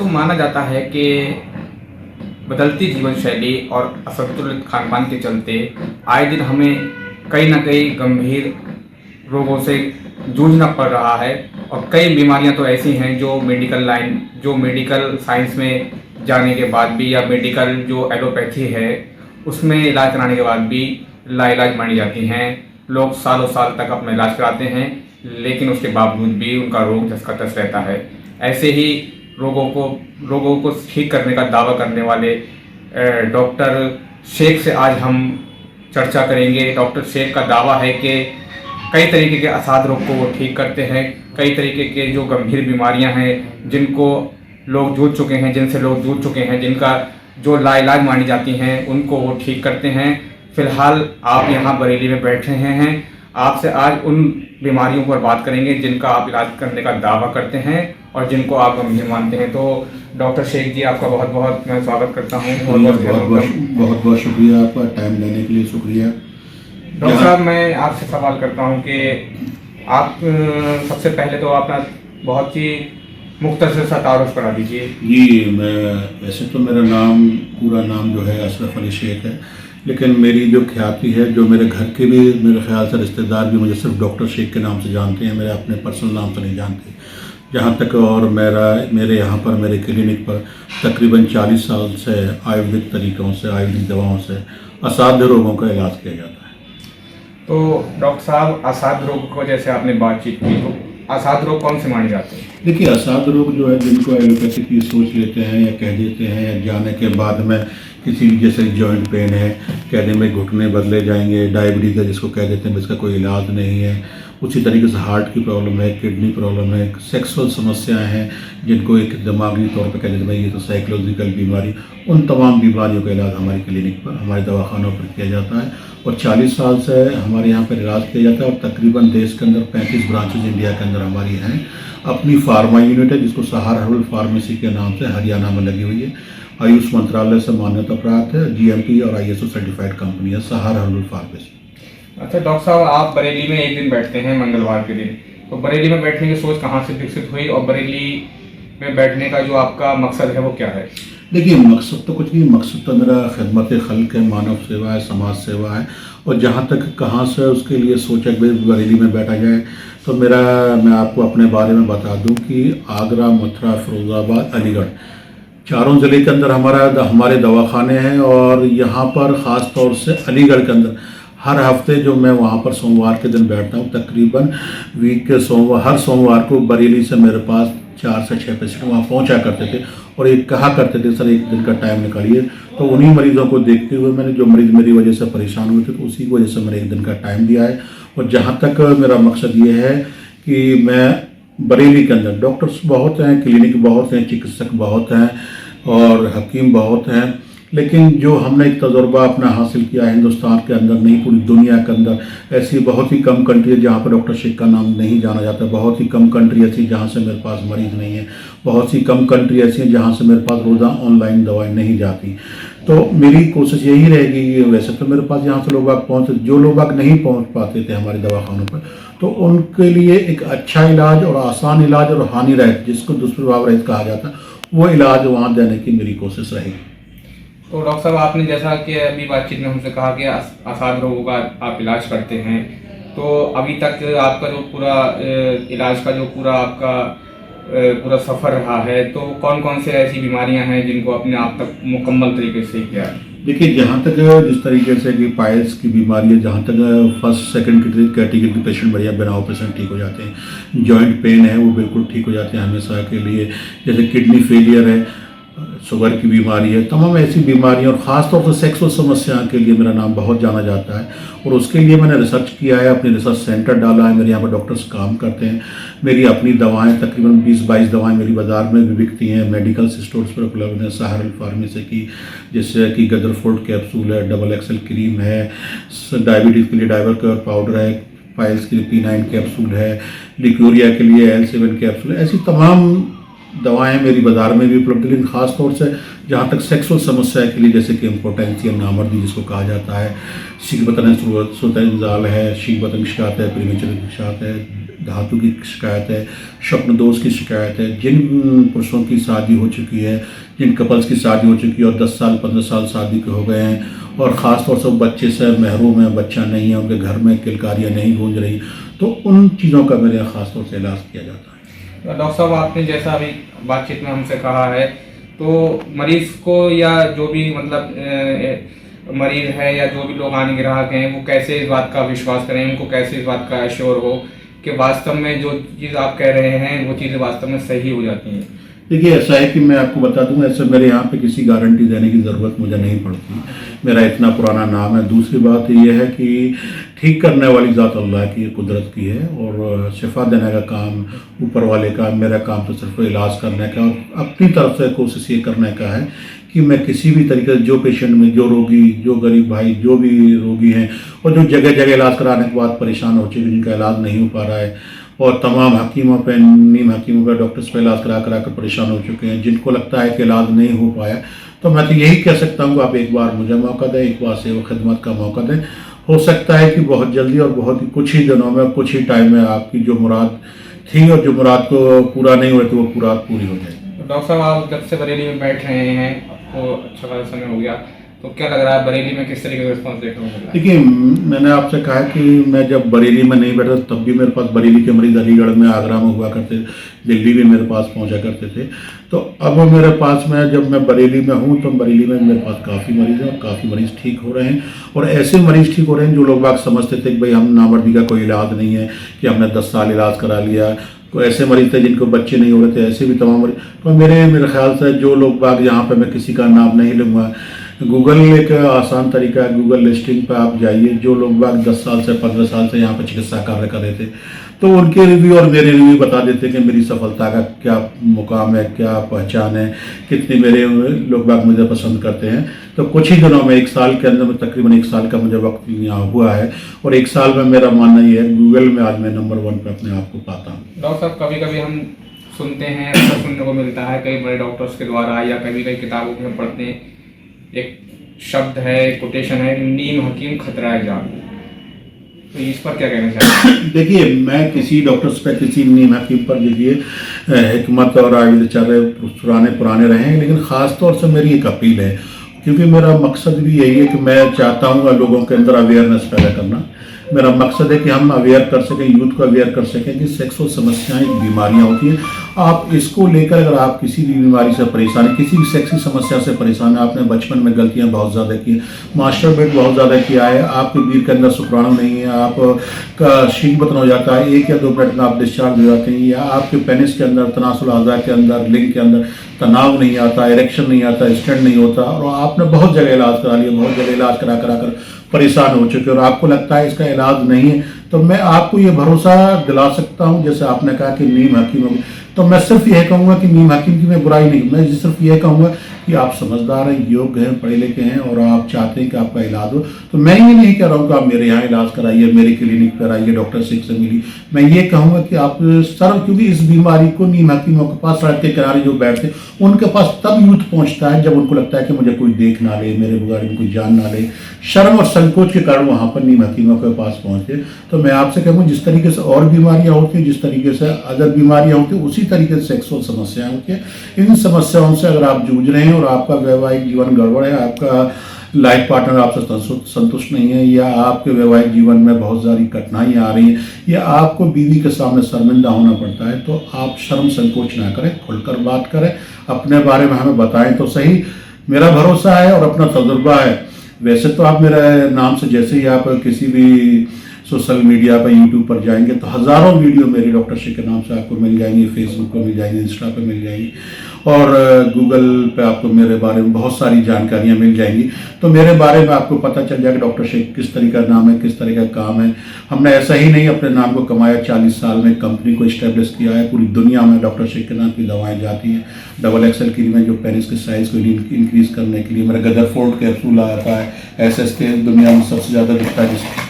माना जाता है कि बदलती जीवन शैली और असंतुलित खान पान के चलते आए दिन हमें कई ना कई गंभीर रोगों से जूझना पड़ रहा है। और कई बीमारियां तो ऐसी हैं जो मेडिकल साइंस में जाने के बाद भी, या मेडिकल जो एलोपैथी है उसमें इलाज कराने के बाद भी लाइलाज मानी जाती हैं। लोग सालों साल तक अपना इलाज कराते हैं, लेकिन उसके बावजूद भी उनका रोग जस का तस रहता है। ऐसे ही रोगों को ठीक करने का दावा करने वाले डॉक्टर शेख से आज हम चर्चा करेंगे। डॉक्टर शेख का दावा है कि कई तरीके के असाध रोग को वो ठीक करते हैं। कई तरीके के जो गंभीर बीमारियां हैं जिनसे लोग जूझ चुके हैं, जिनका जो लाइलाज मानी जाती हैं, उनको वो ठीक करते हैं। फिलहाल आप यहाँ बरेली में बैठ रहे हैं। आपसे आज उन बीमारियों पर बात करेंगे जिनका आप इलाज करने का दावा करते हैं और जिनको आप गंभीर मानते हैं। तो डॉक्टर शेख जी, आपका बहुत बहुत मैं स्वागत करता हूँ। बहुत बहुत शुक्रिया, आपका टाइम लेने के लिए शुक्रिया। डॉक्टर साहब, मैं आपसे सवाल करता हूँ कि आप सबसे पहले तो अपना बहुत ही मुख्तसर सा तारुफ करा दीजिए। जी, मैं वैसे तो मेरा पूरा नाम जो है अशरफ अली शेख है, लेकिन मेरी जो ख्याति है, जो मेरे घर के भी मेरे ख्याल से रिश्तेदार भी मुझे सिर्फ डॉक्टर शेख के नाम से जानते हैं, मेरे अपने पर्सनल नाम से नहीं जानते जहाँ तक। और मेरे यहाँ पर मेरे क्लिनिक पर तकरीबन 40 साल से आयुर्वेदिक तरीक़ों से, आयुर्वेदिक दवाओं से असाध्य रोगों का इलाज किया जाता है। तो डॉक्टर साहब, असाध्य रोग को जैसे आपने बातचीत की, तो असाध्य रोग कौन से माने जाते हैं? देखिए, असाध्य रोग जो है जिनको एलोपैथी की सोच लेते हैं या कह देते हैं, या जाने के बाद में किसी जैसे जॉइंट पेन है, कहने में घुटने बदले जाएंगे, डायबिटीज़ है जिसको कह देते हैं जिसका कोई इलाज नहीं है, उसी तरीके से हार्ट की प्रॉब्लम है, किडनी प्रॉब्लम है, सेक्सुअल समस्याएं हैं जिनको एक दिमागी तौर पर कह देते हैं भाई ये तो साइकोलॉजिकल बीमारी, उन तमाम बीमारियों का इलाज हमारी क्लिनिक पर, हमारे दवाखानों पर किया जाता है। और 40 साल से हमारे यहाँ पर इलाज किया जाता है। और तकरीबन देश के अंदर 35 ब्रांचेज इंडिया के अंदर हमारी हैं। अपनी फार्मा यूनिट है जिसको सहारा हर्बल फार्मेसी के नाम से हरियाणा में लगी हुई है। आयुष मंत्रालय से मान्यता प्राप्त है, GMP और ISO सर्टिफाइड कंपनी है सहारा हर्बल फार्मेसी। अच्छा डॉक्टर साहब, आप बरेली में एक दिन बैठते हैं मंगलवार के दिन, तो बरेली में बैठने की सोच कहाँ से विकसित हुई और बरेली में बैठने का जो आपका मकसद है वो क्या है? देखिए, मकसद तो कुछ नहीं, मकसद तो मेरा खिदमत खल्क है, मानव सेवा है, समाज सेवा है। और जहाँ तक कहाँ से उसके लिए सोचा कि बरेली में बैठा जाए, तो मैं आपको अपने बारे में बता दूं कि आगरा, मथुरा, फिरोज़ाबाद, अलीगढ़, चारों ज़िले के अंदर हमारे दवाखाने हैं। और यहाँ पर ख़ास तौर से अलीगढ़ के अंदर हर हफ्ते जो मैं वहाँ पर सोमवार के दिन बैठता हूँ, तकरीबन वीक के हर सोमवार को बरेली से मेरे पास 4 से 6 पेशेंट वहाँ पहुँचा करते थे और ये कहा करते थे सर एक दिन का टाइम निकालिए। तो उन्हीं मरीज़ों को देखते हुए मैंने, जो मरीज़ मेरी वजह से परेशान हुए थे, तो उसी की वजह से मैंने एक दिन का टाइम दिया है। और जहाँ तक मेरा मकसद ये है कि मैं बरेली के अंदर, डॉक्टर्स बहुत हैं, क्लिनिक बहुत हैं, चिकित्सक बहुत हैं और हकीम बहुत हैं, लेकिन जो हमने एक तजुर्बा अपना हासिल किया है हिंदुस्तान के अंदर नहीं, पूरी दुनिया के अंदर ऐसी बहुत ही कम कंट्री है जहाँ पर डॉक्टर शेख का नाम नहीं जाना जाता। बहुत ही कम कंट्री ऐसी जहाँ से मेरे पास मरीज़ नहीं है। बहुत सी कम कंट्री ऐसी हैं जहाँ से मेरे पास रोज़ाना ऑनलाइन दवाएं नहीं जाती। तो मेरी कोशिश यही रहेगी, वैसे तो मेरे पास यहाँ से लोग पहुँचते, जो लोग नहीं पहुँच पाते थे हमारे दवाखानों पर, तो उनके लिए एक अच्छा इलाज और आसान इलाज और हानि रहित, जिसको दुष्प्रभाव रहित कहा जाता है, वो इलाज वहाँ देने की मेरी कोशिश रहेगी। तो डॉक्टर साहब, आपने जैसा कि अभी बातचीत में हमसे कहा कि असाध्य रोगों का आप इलाज करते हैं, तो अभी तक आपका जो पूरा इलाज का जो पूरा सफ़र रहा है, तो कौन कौन से ऐसी बीमारियां हैं जिनको आपने आप तक मुकम्मल तरीके से किया है? देखिए, जहाँ तक जिस तरीके से कि पाइल्स की बीमारी है, जहाँ तक फर्स्ट सेकंड कैटेगरी के पेशेंट बढ़िया बिना ऑपरेशन ठीक हो जाते हैं। जॉइंट पेन है वो बिल्कुल ठीक हो जाते हैं हमेशा के लिए। जैसे किडनी फेलियर है, शुगर की बीमारी है, तमाम ऐसी बीमारियां, और ख़ासतौर से सेक्सुअल समस्या के लिए मेरा नाम बहुत जाना जाता है। और उसके लिए मैंने रिसर्च किया है, अपनी रिसर्च सेंटर डाला है, मेरे यहाँ पर डॉक्टर्स काम करते हैं। मेरी अपनी दवाएं तकरीबन 20-22 दवाएं मेरी बाज़ार में भी बिकती हैं, मेडिकल स्टोर्स पर उपलब्ध हैं। सहारा फार्मेसी की, जैसे कि गदरफोर्ड कैप्सूल है, डबल एक्सल क्रीम है, डायबिटीज़ के लिए डाइवर पाउडर है, पाइल्स के लिए P9 कैप्सूल है, लिक्यूरिया के लिए L7 कैप्सूल है। ऐसी तमाम दवाएं मेरी बाज़ार में भी उपलब्ध है। लेकिन ख़ास तौर से जहाँ तक सेक्सुअल समस्या के लिए, जैसे कि इम्पोटेंसिया, नामर्दी जिसको कहा जाता है, शीघ्र बतन सूतंजाल है, शीघ्र बतन शिकायत है, प्रीमेचर शिकायत है, धातु की शिकायत है, स्वप्न दोष की शिकायत है, जिन पुरुषों की शादी हो चुकी है, जिन कपल्स की शादी हो चुकी है और 10 साल 15 साल शादी के हो गए हैं और ख़ास तौर से बच्चे से महरूम है, बच्चा नहीं है, उनके घर में किलकारियाँ नहीं गूंज रही, तो उन चीज़ों का मेरे यहाँ ख़ास तौर से इलाज किया जाता है। डॉक्टर साहब, आपने जैसा अभी बातचीत में हमसे कहा है, तो मरीज को या जो भी मतलब मरीज है या जो भी लोग आने ग्राहक हैं, वो कैसे इस बात का विश्वास करें, उनको कैसे इस बात का एश्योर हो कि वास्तव में जो चीज़ आप कह रहे हैं वो चीज़ें वास्तव में सही हो जाती हैं? देखिए, ऐसा है कि मैं आपको बता दूं, ऐसे मेरे यहाँ पे किसी गारंटी देने की ज़रूरत मुझे नहीं पड़ती, मेरा इतना पुराना नाम है। दूसरी बात यह है कि ठीक करने वाली ज़ात अल्लाह की, कुदरत की है, और शिफा देने का काम ऊपर वाले का, मेरा काम तो सिर्फ इलाज करने का और अपनी तरफ से कोशिश ये करने का है कि मैं किसी भी तरीके से जो पेशेंट में, जो रोगी, जो गरीब भाई, जो भी रोगी हैं और जो जगह जगह इलाज कराने के बाद परेशान हो चुके, जिनका इलाज नहीं हो पा रहा है और तमाम हकीमों पे, नीम हकीमों पे, डॉक्टर्स पे इलाज करा कर परेशान हो चुके हैं, जिनको लगता है कि इलाज नहीं हो पाया, तो मैं तो यही कह सकता हूँ कि आप एक बार मुझे मौका दें, एक बार सेवा खिदमत का मौका दें। हो सकता है कि बहुत जल्दी और बहुत ही कुछ ही दिनों में, कुछ ही टाइम में आपकी जो मुराद थी और जो मुराद को पूरा नहीं हो रही थी, वो मुराद पूरी हो जाएगी। डॉक्टर साहब, आप जब से बरेली में बैठ रहे हैं, आपको अच्छा खासा समय हो गया, तो क्या लग रहा है बरेली में किस तरीके का रिस्पॉन्स देखने को मिल रहा है? देखिए, मैंने आपसे कहा कि मैं जब बरेली में नहीं बैठा तब भी मेरे पास बरेली के मरीज़ अलीगढ़ में, आगरा में हुआ करते, दिल्ली में मेरे पास पहुंचा करते थे। तो अब मेरे पास में, जब मैं बरेली में हूं, तो बरेली में मेरे पास काफ़ी मरीज़ हैं और काफ़ी मरीज़ ठीक हो रहे हैं, और ऐसे मरीज़ ठीक हो रहे हैं जो लोग बाग समझते थे कि भाई हम नामर्दी का कोई इलाज नहीं है, कि हमने 10 साल इलाज करा लिया। तो ऐसे मरीज़ थे जिनको बच्चे नहीं हो रहे थे, ऐसे भी तमाम मरीज। तो मेरे ख्याल से जो लोग बाग, यहाँ पे मैं किसी का नाम नहीं लूँगा, गूगल एक आसान तरीका है, गूगल लिस्टिंग पे आप जाइए, जो लोग बाग 10 साल से 15 साल से यहाँ पे चिकित्सा कार्य कर रहे थे, तो उनके रिव्यू और मेरे रिव्यू बता देते हैं कि मेरी सफलता का क्या मुकाम है, क्या पहचान है, कितने मेरे लोग बाग मुझे पसंद करते हैं। तो कुछ ही दिनों में, 1 साल के अंदर में, तकरीबन 1 साल का मुझे वक्त यहाँ हुआ है, और 1 साल में मेरा मानना ये है, गूगल में आज मैं नंबर 1 पे अपने आप को पाता हूँ। डॉक्टर साहब, कभी कभी हम सुनते हैं, अक्सर सुनने को मिलता है कई बड़े डॉक्टर्स के द्वारा, या कभी कई किताबों में हम पढ़ते हैं, एक शब्द है, कोटेशन है, नीम हकीम खतरा है जान। तो इस पर क्या कहना चाहिए? देखिए, मैं किसी डॉक्टर्स पे, किसी नीम हकीम पर देखिए हिकमत और आगे चले पुराने रहे हैं, लेकिन ख़ास तौर से मेरी एक अपील है, क्योंकि मेरा मकसद भी यही है कि मैं चाहता हूँ लोगों के अंदर अवेयरनेस पैदा करना। मेरा मकसद है कि हम अवेयर कर सकें, यूथ को अवेयर कर सकें कि सेक्सुअल समस्याएं बीमारियां होती हैं। आप इसको लेकर, अगर आप किसी भी बीमारी से परेशान हैं, किसी भी सेक्सी समस्या से परेशान हैं, आपने बचपन में गलतियां बहुत ज़्यादा की हैं, मास्टरबेट बहुत ज़्यादा किया है, आपके वीर के अंदर शुक्राणु नहीं है, आपका शीघ्र बतन हो जाता है, 1 या 2 मिनट में आप डिस्चार्ज हो जाते हैं, या आपके पेनिस के अंदर, तनासुल आज़ा के अंदर, लिंग के अंदर तनाव नहीं आता, इरेक्शन नहीं आता, स्टेंट नहीं होता, और आपने बहुत जगह इलाज करा लिया, बहुत जगह इलाज करा कर परेशान हो चुके, और आपको लगता है इसका इलाज नहीं है, तो मैं आपको ये भरोसा दिला सकता हूँ, जैसे आपने कहा कि नीम हकीम, तो मैं सिर्फ यह कहूँगा कि नीम हकीम की मैं बुराई नहीं, मैं सिर्फ यह कहूँगा कि आप समझदार हैं, योग्य हैं, पढ़े लिखे हैं, और आप चाहते हैं कि आपका इलाज हो। तो मैं ये नहीं कह रहा हूँ कि आप मेरे यहाँ इलाज कराइए, मेरे क्लिनिक पर आइए, डॉक्टर सिंह से मिली। मैं ये कहूँगा कि आप क्योंकि इस बीमारी को नीम हकीमों के पास, सड़क के किनारे जो बैठते, उनके पास तब यूथ पहुँचता है जब उनको लगता है कि मुझे कोई देख ना ले, मेरे बारे में कोई जान ना ले, शर्म और संकोच के कारण वहाँ पर नीम हकीमों के पास पहुँचते। तो मैं आपसे कहूँ, जिस तरीके से और बीमारियाँ होती हैं, जिस तरीके से अदर बीमारियाँ होती हैं, उसी तरीके से सेक्सुअल समस्याएं होती हैं। इन समस्याओं से अगर आप जूझ रहे हैं और आपका वैवाहिक जीवन गड़बड़ है, आपका लाइफ पार्टनर आपसे संतुष्ट नहीं है, या आपके वैवाहिक जीवन में बहुत सारी कठिनाइयाँ आ रही हैं, या आपको बीवी के सामने शर्मिंदा होना पड़ता है, तो आप शर्म संकोच ना करें, खुलकर बात करें, अपने बारे में हमें बताएं तो सही। मेरा भरोसा है और अपना तजुर्बा है। वैसे तो आप मेरे नाम से, जैसे ही आप किसी भी सोशल मीडिया पर, यूट्यूब पर जाएंगे, तो हज़ारों वीडियो मेरी डॉक्टर शेख के नाम से आपको मिल जाएंगी, फेसबुक पर मिल जाएंगी, इंस्टा पर मिल जाएंगी, और गूगल पे आपको मेरे बारे में बहुत सारी जानकारियां मिल जाएंगी। तो मेरे बारे में आपको पता चल जाएगा डॉक्टर शेख किस तरीके का नाम है, किस तरीके का काम है। हमने ऐसा ही नहीं अपने नाम को कमाया, 40 साल में कंपनी को इस्टेब्लिश किया है। पूरी दुनिया में डॉक्टर शेख के नाम की दवाएँ जाती हैं। XXL की में जो पेनिस के साइज़ को इंक्रीज़ करने के लिए मेरा गदरफोर्ड कैप्सूल आता है, SS तेल दुनिया में सबसे ज़्यादा बिकता है,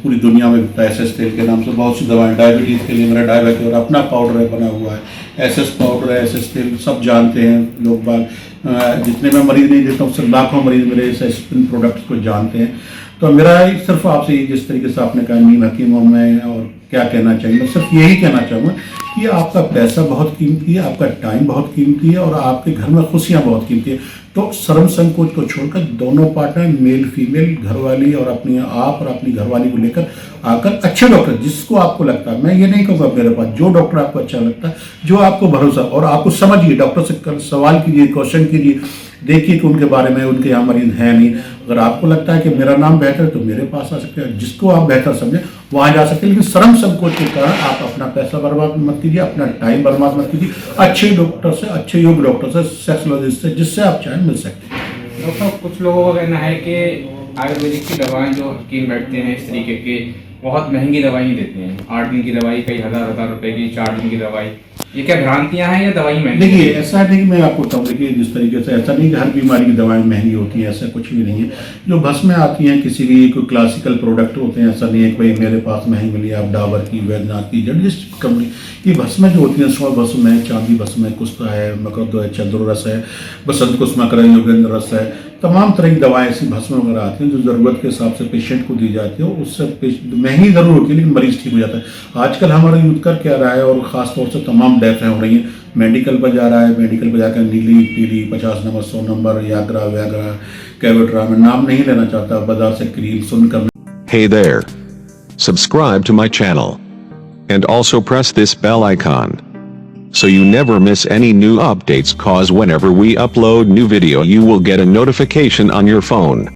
पूरी दुनिया में बिकता है SS तेल के नाम से। बहुत सी दवाएं, डायबिटीज़ के लिए मेरा डायबिटी और अपना पाउडर है बना हुआ है, SS पाउडर है, SS तेल, सब जानते हैं लोग बाग। जितने मैं मरीज़ नहीं देता हूँ, सिर्फ लाखों मरीज़ मेरे इस प्रोडक्ट्स को जानते हैं। तो मेरा सिर्फ आपसे जिस तरीके से आपने कहा नीम हकीमों में और क्या कहना चाहिए, मैं सिर्फ यही कहना चाहूँगा कि आपका पैसा बहुत कीमती है, आपका टाइम बहुत कीमती है और आपके घर में खुशियाँ बहुत कीमती है। तो शर्म संकोच को छोड़कर दोनों पार्टनर, मेल फीमेल, घरवाली और अपनी आप और अपनी घरवाली को लेकर आकर अच्छे डॉक्टर जिसको आपको लगता है, मैं ये नहीं कहूँगा मेरे पास, जो डॉक्टर आपको अच्छा लगता है, जो आपको भरोसा और आपको समझिए, डॉक्टर से सवाल कीजिए, क्वेश्चन कीजिए, देखिए कि उनके बारे में उनके यहाँ मरीज है नहीं। अगर आपको लगता है कि मेरा नाम बेहतर है तो मेरे पास आ सकते हैं, जिसको आप बेहतर समझें वहाँ जा सकते हैं। लेकिन शर्म संकोच के कारण आप अपना पैसा बर्बाद मत कीजिए, अपना टाइम बर्बाद मत कीजिए। अच्छे डॉक्टर से, अच्छे योग्य डॉक्टर से, सेक्सोलॉजिस्ट से, जिससे आप चाहें मिल सकते हैं। डॉक्टर साहब, कुछ लोगों का कहना है कि आयुर्वेदिक की दवाएं जो हकीम बैठते हैं इस तरीके के बहुत महंगी दवाई देते हैं, 8 दिन की दवाई कई हज़ार रुपए की, 4 दिन की दवाई, ये क्या भ्रांतियां हैं या दवाई महंगी? देखिए, ऐसा नहीं कि मैं आपको बताऊँ, देखिए जिस तरीके से ऐसा नहीं कि हर बीमारी की दवाएं महंगी होती हैं, ऐसा कुछ भी नहीं है। जो भस्में आती हैं किसी भी कोई क्लासिकल प्रोडक्ट होते हैं, ऐसा नहीं है कि भाई मेरे पास महंगी मिली, आप डाबर की, वैद्यनाथ की, जिस कंपनी की भस्में जो होती हैं, स्वर्ण भस्म है, चांदी भस्म है, कुस्ता है, मकरदो है, चंद्र रस है, बसंत कुसुमाकर है, योगेंद्र रस है, तमाम तरह की दवाएं ऐसी भस्म वगैरह आती हैं जो ज़रूरत के हिसाब से पेशेंट को दी जाती है। उससे महंगी ज़रूर होती है लेकिन मरीज ठीक हो जाता है। आजकल हमारा यूथ कर क्या रहा है, और ख़ास तौर से तमाम डेथें हो रही हैं, मेडिकल पर जा रहा है, मेडिकल पर जाकर नीली पीली 50 नंबर 100 नंबर याग्रा व्याग्रा कैविट्रा, में नाम नहीं लेना चाहता, बाजार से क्रीम सुनकर। Hey there. Subscribe to my channel. And also press this bell icon. So you never miss any new updates, cause whenever we upload new video you will get a notification on your phone.